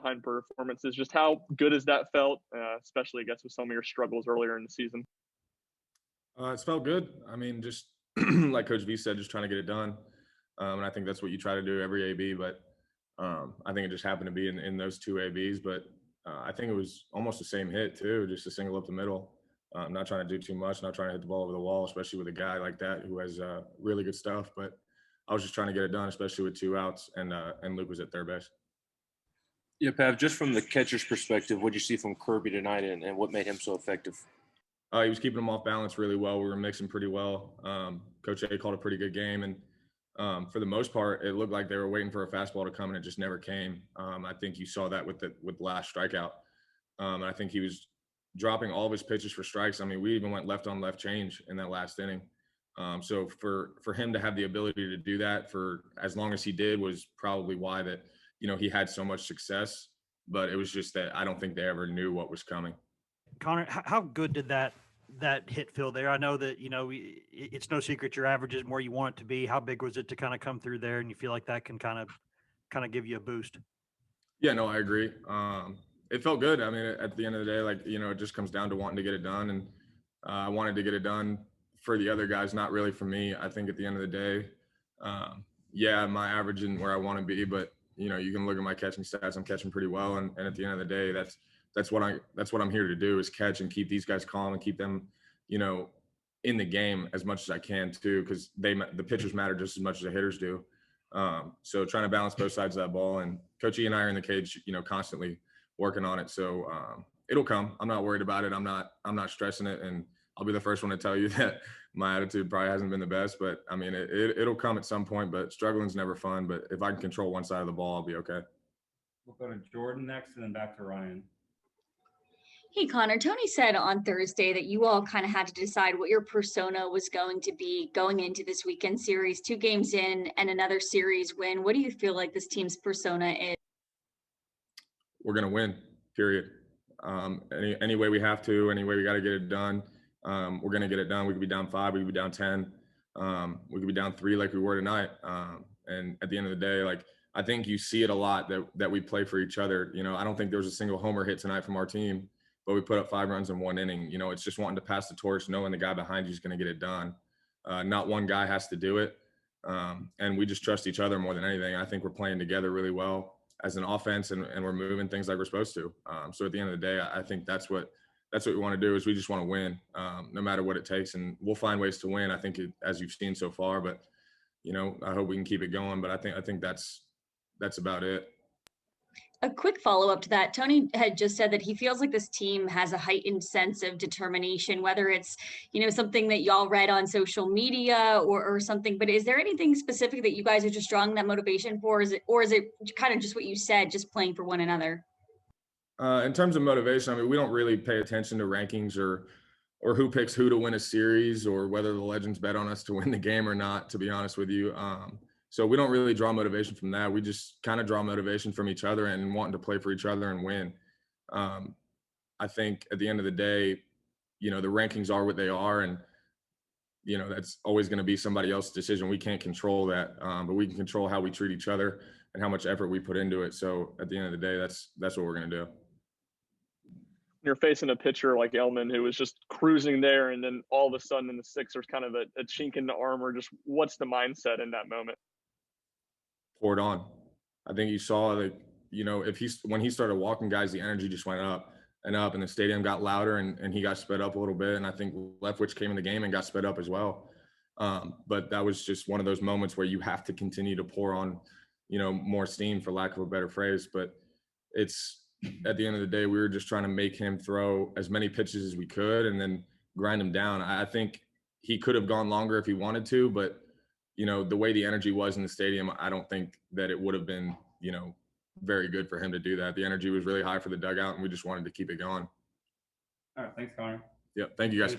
behind performances. Just how good has that felt, especially, I guess, with some of your struggles earlier in the season? It's felt good. I mean, just like Coach V said, just trying to get it done. And I think that's what you try to do every AB. But I think it just happened to be in those two ABs. But I think it was almost the same hit, too, just a single up the middle. Not trying to do too much, not trying to hit the ball over the wall, especially with a guy like that who has really good stuff. But I was just trying to get it done, especially with 2 outs, and Luke was at third base. Yeah, Pav, just from the catcher's perspective, what did you see from Kirby tonight and what made him so effective? He was keeping them off balance really well. We were mixing pretty well. Coach A called a pretty good game. And for the most part, it looked like they were waiting for a fastball to come, and it just never came. I think you saw that with the last strikeout. I think he was dropping all of his pitches for strikes. I mean, we even went left on left change in that last inning. So for him to have the ability to do that for as long as he did was probably why that, he had so much success. But it was just that I don't think they ever knew what was coming. Connor, how good did that hit feel there? I know that, it's no secret your average isn't where you want it to be. How big was it to kind of come through there and you feel like that can kind of give you a boost? Yeah, no, I agree. It felt good. I mean, at the end of the day, it just comes down to wanting to get it done. And I wanted to get it done for the other guys, not really for me. I think at the end of the day, my average isn't where I want to be, but you can look at my catching stats. I'm catching pretty well. And at the end of the day, that's what I'm here to do, is catch and keep these guys calm and keep them, in the game as much as I can too, because the pitchers matter just as much as the hitters do. So trying to balance both sides of that ball, and Coach E and I are in the cage, constantly working on it. So it'll come. I'm not worried about it. I'm not stressing it, and I'll be the first one to tell you that my attitude probably hasn't been the best. But I mean, it'll come at some point. But struggling's never fun. But if I can control one side of the ball, I'll be okay. We'll go to Jordan next, and then back to Ryan. Hey, Connor, Tony said on Thursday that you all kind of had to decide what your persona was going to be going into this weekend series, 2 games in and another series win. What do you feel like this team's persona is? We're going to win, period. Any way we have to, any way we got to get it done, we're going to get it done. We could be down 5, we could be down 10. We could be down 3 like we were tonight. And at the end of the day, I think you see it a lot that we play for each other. I don't think there was a single homer hit tonight from our team, but we put up 5 runs in 1 inning. It's just wanting to pass the torch, knowing the guy behind you is going to get it done. Not one guy has to do it. And we just trust each other more than anything. I think we're playing together really well as an offense, and we're moving things like we're supposed to. So at the end of the day, I think that's what we want to do, is we just want to win, no matter what it takes. And we'll find ways to win, I think, as you've seen so far. But, I hope we can keep it going. But I think that's about it. A quick follow-up to that, Tony had just said that he feels like this team has a heightened sense of determination, whether it's, something that y'all read on social media or something. But is there anything specific that you guys are just drawing that motivation for? Or is it kind of just what you said, just playing for one another? In terms of motivation, I mean, we don't really pay attention to rankings or who picks who to win a series, or whether the legends bet on us to win the game or not, to be honest with you. So we don't really draw motivation from that. We just kind of draw motivation from each other and wanting to play for each other and win. I think at the end of the day, the rankings are what they are, and that's always going to be somebody else's decision. We can't control that, but we can control how we treat each other and how much effort we put into it. So at the end of the day, that's what we're going to do. You're facing a pitcher like Elman, who was just cruising there, and then all of a sudden in the 6th, there's kind of a chink in the armor. Just what's the mindset in that moment? Pour it on. I think you saw that, when he started walking guys, the energy just went up and up, and the stadium got louder, and he got sped up a little bit. And I think Leftwich came in the game and got sped up as well. But that was just one of those moments where you have to continue to pour on, more steam, for lack of a better phrase. But it's, at the end of the day, we were just trying to make him throw as many pitches as we could and then grind him down. I think he could have gone longer if he wanted to, but the way the energy was in the stadium, I don't think that it would have been, very good for him to do that. The energy was really high for the dugout, and we just wanted to keep it going. All right. Thanks, Connor. Yeah. Thank you, guys.